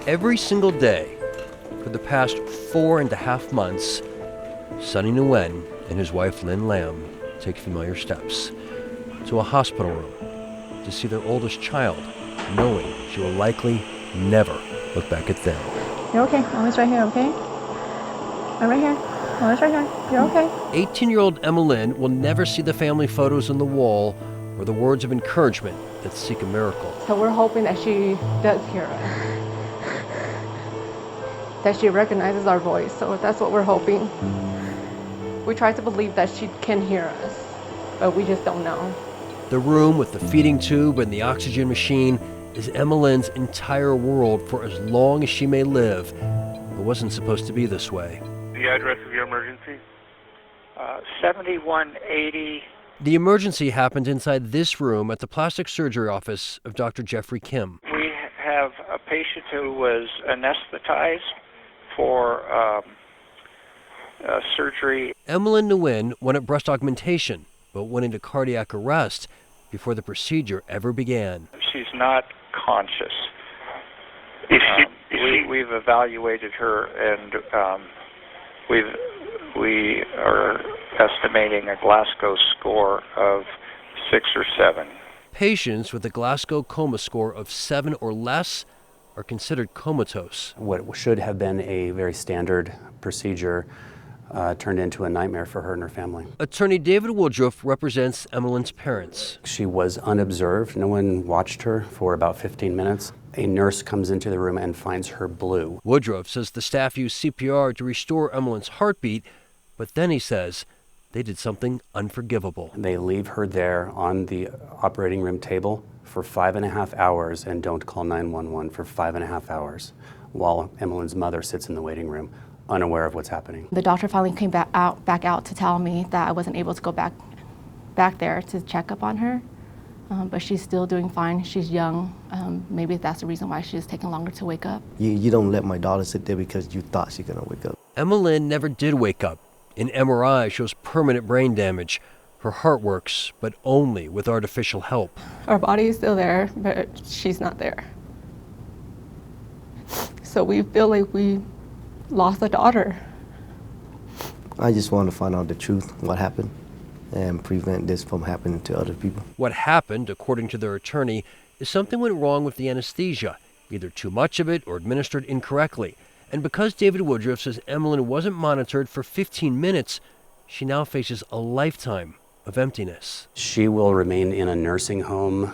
Every single day for the past 4.5 months, Sonny Nguyen and his wife Lynn Lam take familiar steps to a hospital room to see their oldest child, knowing she will likely never look back at them. You're okay. Mommy's right here, okay? I'm right here. Mommy's right here. You're okay. 18-year-old Emma Lynn will never see the family photos on the wall or the words of encouragement that seek a miracle. So we're hoping that she does hear us, that she recognizes our voice. So that's what we're hoping. We try to believe that she can hear us, but we just don't know. The room with the feeding tube and the oxygen machine is Emma Lynn's entire world for as long as she may live. It wasn't supposed to be this way. The address of your emergency? 7180. The emergency happened inside this room at the plastic surgery office of Dr. Jeffrey Kim. We have a patient who was anesthetized for surgery. Emmeline Nguyen wanted breast augmentation, but went into cardiac arrest before the procedure ever began. She's not conscious. We've evaluated her, and we are estimating a Glasgow score of 6 or 7. Patients with a Glasgow coma score of 7 or less are considered comatose. What should have been a very standard procedure turned into a nightmare for her and her family. Attorney David Woodruff represents Emmeline's parents. She was unobserved. No one watched her for about 15 minutes. A nurse comes into the room and finds her blue. Woodruff says the staff used CPR to restore Emmeline's heartbeat, but then he says they did something unforgivable. They leave her there on the operating room table for 5.5 hours and don't call 911 for 5.5 hours while Emmeline's mother sits in the waiting room, unaware of what's happening. The doctor finally came back out to tell me that I wasn't able to go back there to check up on her. But she's still doing fine. She's young. Maybe that's the reason why she's taking longer to wake up. You don't let my daughter sit there because you thought she's gonna wake up. Emmeline never did wake up. An MRI shows permanent brain damage. Her heart works, but only with artificial help. Our body is still there, but she's not there. So we feel like we lost a daughter. I just want to find out the truth, what happened, and prevent this from happening to other people. What happened, according to their attorney, is something went wrong with the anesthesia, either too much of it or administered incorrectly. And because David Woodruff says Emmeline wasn't monitored for 15 minutes, she now faces a lifetime of emptiness. She will remain in a nursing home,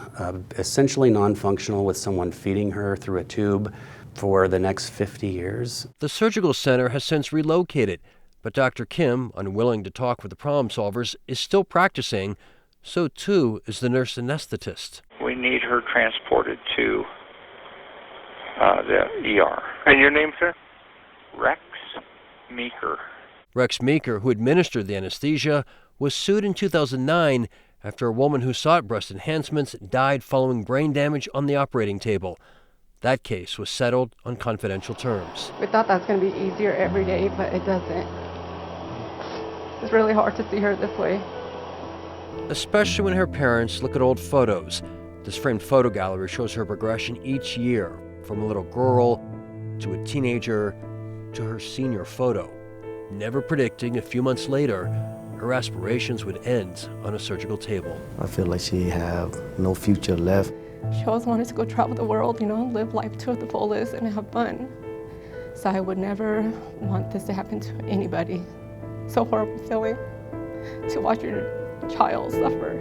essentially non-functional, with someone feeding her through a tube for the next 50 years. The surgical center has since relocated, but Dr. Kim, unwilling to talk with the problem solvers, is still practicing. So too is the nurse anesthetist. We need her transported to the ER. And your name, sir? Rex Meeker. Rex Meeker, who administered the anesthesia, was sued in 2009 after a woman who sought breast enhancements died following brain damage on the operating table. That case was settled on confidential terms. We thought that's going to be easier every day, but it doesn't. It's really hard to see her this way. Especially when her parents look at old photos. This framed photo gallery shows her progression each year, from a little girl to a teenager to her senior photo, never predicting a few months later her aspirations would end on a surgical table. I feel like she have no future left. She always wanted to go travel the world, live life to the fullest and have fun. So I would never want this to happen to anybody. So horrible feeling to watch your child suffer.